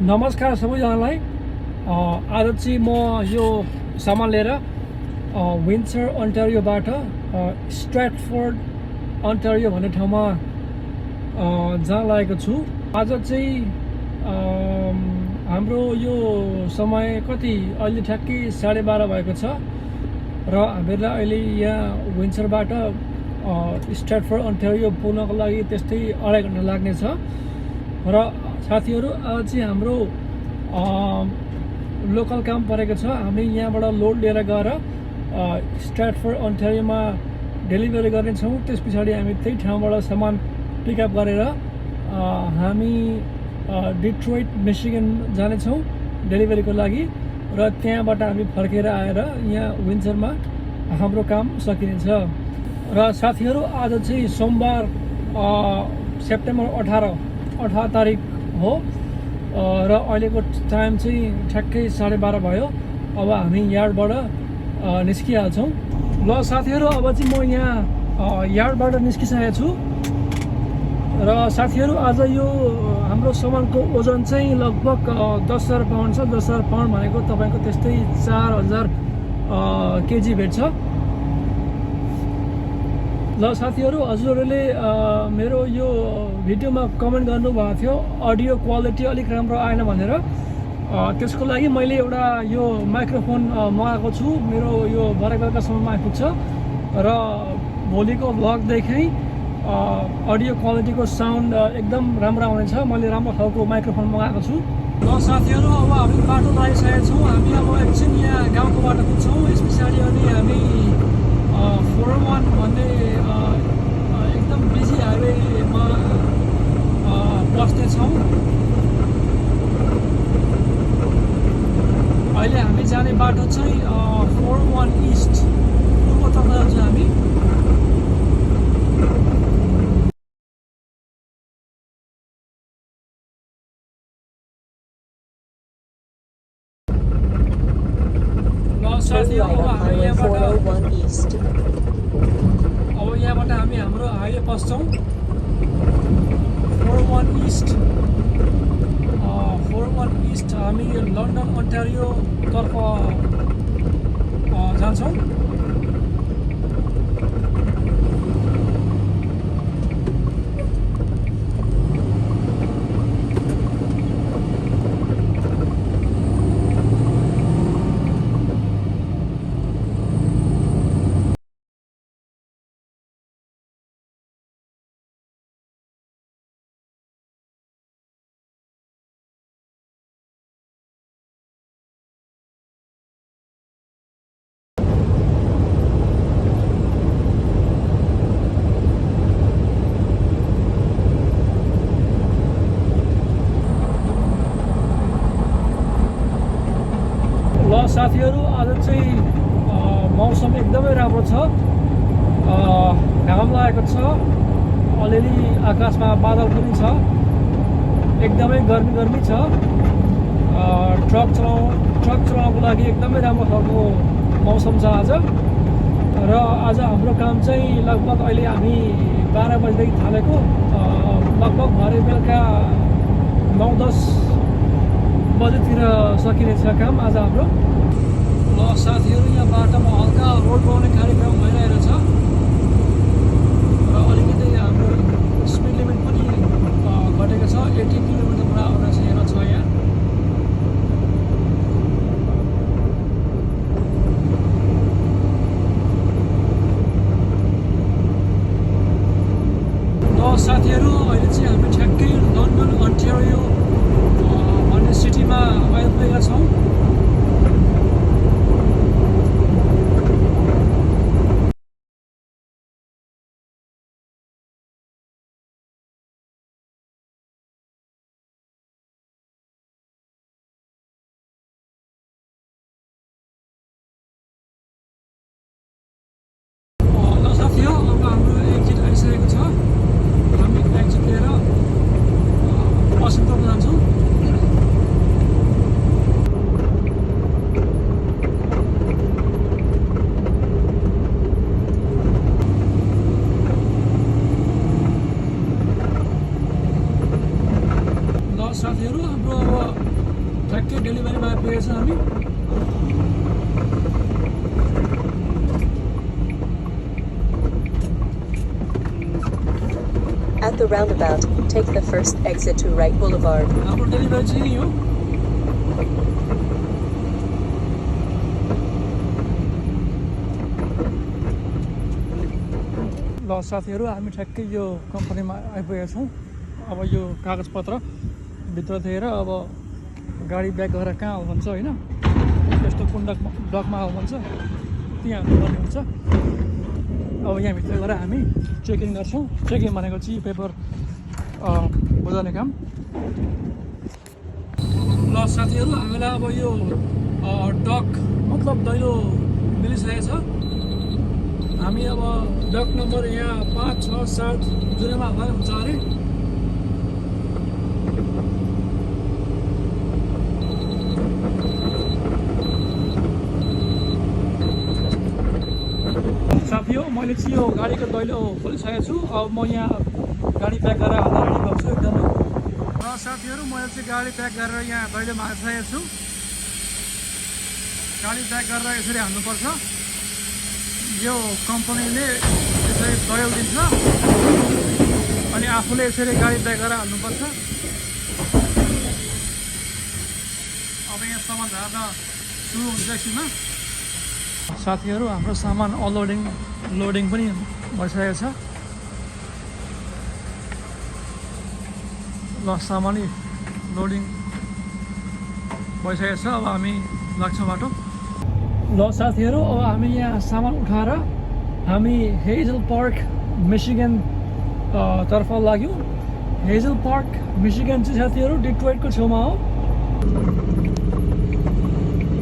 नमस्कार सबैजनालाई। आज चाहिँ म यो सामान लिएर विन्टर अन्टारियोबाट स्ट्र्याटफोर्ड अन्टारियो भन्ने ठाउँमा जान लागेको छु। आज चाहिँ हाम्रो यो समय कति अहिले ठ्याक्कै 12:30 भएको छ र हामीलाई अहिले यहाँ विन्टरबाट स्ट्र्याटफोर्ड अन्टारियो पुग्नको लागि त्यस्तै 2.5 घन्टा लाग्नेछ। र साथीहरू आज चाहिँ हाम्रो लोकल काम परेको छ। हामी यहाँबाट लोड लिएर गएर स्ट्र्याटफोर्ड अन्टारियोमा डेलिभरी गर्नेछौँ। त्यस पछाडि हामी त्यही ठाउँबाट सामान पिकअप गरेर हामी डिट्रोइट मिशिगन जानेछौँ डेलिभरीको लागि र त्यहाँबाट हामी फर्केर आएर यहाँ विन्टरमा हाम्रो काम सकिनेछ। र साथीहरू आज चाहिँ सोमबार सेप्टेम्बर 18 तारिक हो र अहिलेको टाइम चाहिँ ठ्याक्कै 12:30 भयो। अब हामी यार्डबाट निस्किहाल्छौँ। ल साथीहरू, अब चाहिँ म यहाँ यार्डबाट निस्किसकेको छु र साथीहरू आज यो हाम्रो सामानको ओजन चाहिँ लगभग 10,000 पाउन्ड छ। 10,000 पाउन्ड भनेको तपाईँको त्यस्तै 4,000 केजी भेट्छ। ल साथीहरू, हजुरहरूले मेरो यो भिडियोमा कमेन्ट गर्नुभएको थियो अडियो क्वालिटी अलिक राम्रो आएन भनेर। त्यसको लागि मैले एउटा यो माइक्रोफोन मगाएको छु। मेरो यो भरे बेलुकासम्ममा आइपुग्छ र भोलिको भ्लगदेखि अडियो क्वालिटीको साउन्ड एकदम राम्रो आउनेछ। मैले राम्रो खालको माइक्रोफोन मगाएको छु। ल साथीहरू, अब हामी बाटो लगाइसकेका छौँ। हामी अब एकछिन यहाँ गाउँको बाटो पुग्छौँ। यस पछाडि अनि हामी 401 भन्ने एकदम बिजी हाइवेमा बस्नेछौँ। अहिले हामी जाने बाटो चाहिँ 401 इस्ट पूर्वतर्फ जान्छौँ हामी। अब यहाँबाट हामी हाम्रो हाइवे पस्छौँ 401 इस्ट। 401 इस्ट हामी लन्डन अन्टारियो तर्फ जान्छौँ। ल साथीहरू, आज चाहिँ मौसम एकदमै राम्रो छ। घाम लागेको छ, अलिअलि आकाशमा बादल पनि छ। एकदमै गर्मी छ। ट्रक चलाउनको लागि एकदमै राम्रो खालको मौसम छ आज। र आज हाम्रो काम चाहिँ लगभग अहिले हामी 12 बजीदेखि थालेको, लगभग भरे बेलुका 9-10 बजेतिर सकिनेछ काम आज हाम्रो। ल साथीहरू, यहाँ बाटोमा हल्का रोड बनाउने कार्यक्रम भइरहेको छ र अलिकति हाम्रो स्पिड लिमिट पनि घटेको छ। 80 किलोमिटर पर आवर हेरेर छ यहाँ। ल साथीहरू, अहिले चाहिँ हामी ठ्याक्कै लन्डन अन्टारियो भन्ने सिटीमा आइपुगेका छौँ। अब हाम्रो एक्जिट आइसकेको छ। हामी एक्जिट लिएर पश्चिमतर्फ जान्छौँ। ठ्याक्कै डेलिभरीमा आइपुगेछ हामी। At the roundabout, take the first exit to Right Boulevard. हाम्रो डेलिभरी चाहिँ यही हो। ल साथीहरू, हामी ठ्याक्कै यो कम्पनीमा आइपुगेका छौँ। अब यो कागजपत्र भित्र दिएर अब गाडी ब्याक गरेर कहाँ हाल भन्छ होइन, यस्तो कुन डकमा हाल भन्छ त्यहाँ हाल्नुपर्ने हुन्छ। अब यहाँभित्र गएर हामी चेक इन गर्छौँ। चेक इन भनेको चाहिँ पेपर बुझाउने काम। ल साथीहरू, हामीलाई अब यो डक मतलब दैलो मिलिसकेको छ। हामी अब डक नम्बर यहाँ 5, 6, 7 जुनैमा हाल्दा हुन्छ अरे। साथी हो, मैले चाहिँ यो गाडीको दैलो खोलिसकेको छु। अब म यहाँ गाडी प्याक गरेर हाल्न रेडी भएको छु एकदमै। र साथीहरू, मैले चाहिँ गाडी प्याक गरेर यहाँ दैलोमा हालिसकेको छु। गाडी प्याक गरेर यसरी हाल्नुपर्छ। यो कम्पनीले यसरी ट्रायल दिन्छ अनि आफूले यसरी गाडी प्याक गरेर हाल्नुपर्छ। अब यहाँ सामान झार्न सुरु हुन्छ एकछिनमा। साथीहरू, हाम्रो सामान लोडिङ पनि भइसकेको छ। ल सामान लोडिङ भइसकेको छ। अब हामी लाग्छौँ बाटो। ल साथीहरू, अब हामी यहाँ सामान उठाएर हामी हेजल पार्क मिशिगन तर्फ लाग्यौँ। हेजल पार्क मिशिगन चाहिँ साथीहरू डिट्रोइटको छेउमा हो।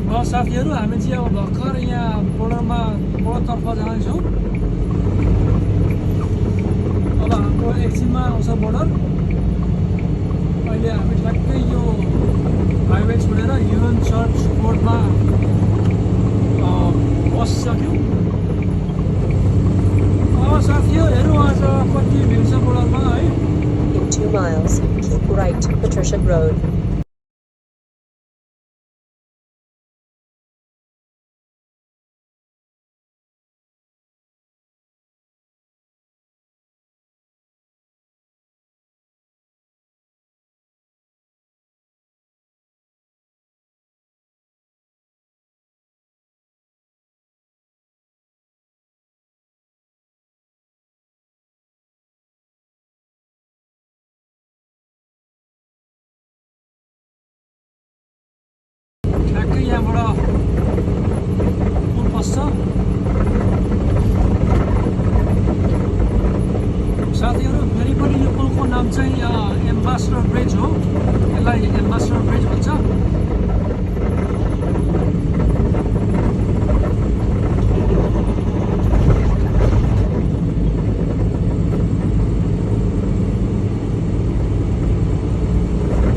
र साथीहरू, हामी चाहिँ अब भर्खर यहाँ बोर्डरतर्फ जाँदैछौँ। अब हाम्रो एकछिनमा आउँछ बोर्डर। अहिले हामी ठ्याक्कै यो हाइवे छोडेर युएन चर्च रोडमा बसिसक्यौँ। अब साथीहरू हेरौँ आज कति भिड छ बोर्डरमा है। In 2 miles, keep right, Patricia Road. ठ्याक्कै यहाँबाट पुल पस्छ। साथीहरू, फेरि पनि यो पुलको नाम चाहिँ एम्बेसडर ब्रिज हो। यसलाई एम्बेसडर ब्रिज भन्छ।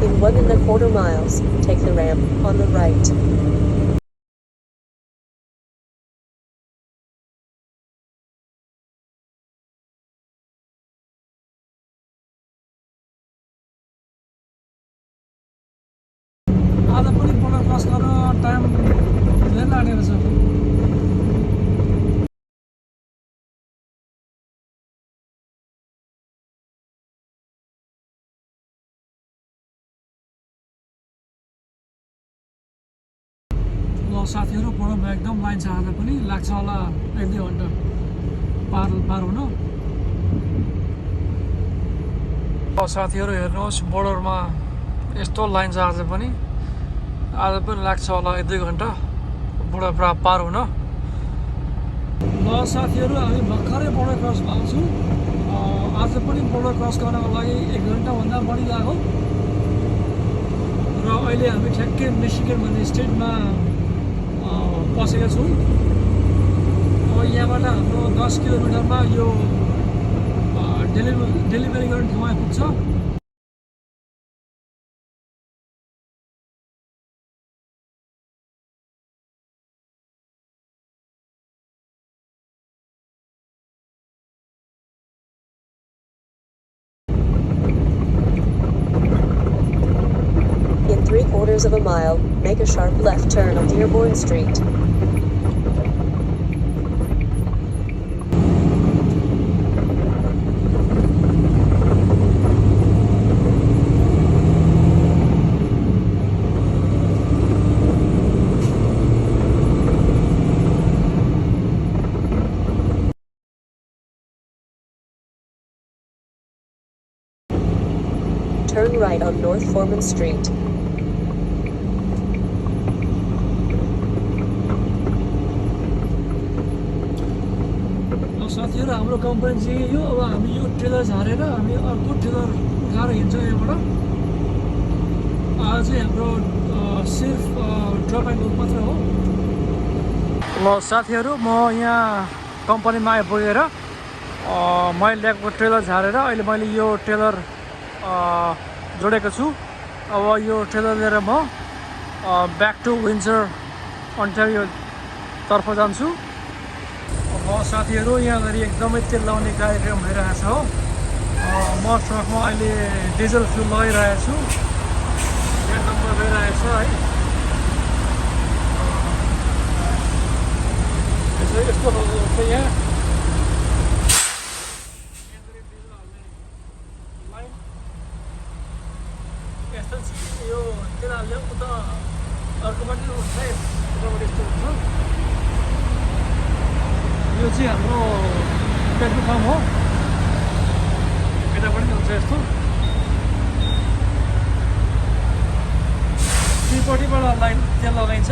In 1.25 miles, take the ramp on the right. आज पनि बोर्डर क्रस गर्न टाइम धेरै लागेको छ। ल साथीहरू, बोर्डरमा एकदम लाइन छ। आज पनि लाग्छ होला 1-2 घन्टा पार हुन। साथीहरू हेर्नुहोस्, बोर्डरमा यस्तो लाइन छ। आज पनि लाग्छ होला 1-2 घन्टा बोर्डर पार हुन। ल साथीहरू, हामी भर्खरै बोर्डर क्रस भएको छौँ। आज पनि बोर्डर क्रस गर्नको लागि 1 घन्टाभन्दा बढी लाग्यो। र अहिले हामी ठ्याक्कै मिशिगन भन्ने स्टेटमा पसेका छौँ। अब यहाँबाट हाम्रो 10 किलोमिटरमा यो डेलिभरी गर्ने ठाउँ आइपुग्छ। 3/4 of a mile, make a sharp left turn on Dearborn Street. Turn right on North Foreman Street. साथीहरु हाम्रो कम्पनी चाहिँ यो अब हामी यो ट्रेलर झारेर हामी अर्को ट्रेलर उठाएर हिँड्छौँ यहाँबाट आज चाहिँ हाम्रो सिर्फ ड्रप एन्ड लोड मात्र हो ल साथीहरु म यहाँ कम्पनीमा आइपुगेर मैले ल्याएको ट्रेलर झारेर अहिले मैले यो ट्रेलर जोडेको छु अब यो ट्रेलर लिएर म ब्याक टु विन्सर अन्टारियो तर्फ जान्छु साथीहरु यहाँनिर एकदमै तेल लाउने कार्यक्रम भइरहेछ हो म ट्रकमा अहिले डिजल फ्युल लगाइरहेको छु यहाँ नम्बर गइरहेछ है यस्तो खालको यहाँ यस्तो यो तेल हाल्यो उता अर्कोपट्टि हुन्छ उताबाट यस्तो हुन्छ यो चाहिँ हाम्रो पेट्रोल पम्प हो यता पनि हुन्छ यस्तो दुईपट्टिबाट लाइन तेल लगाइन्छ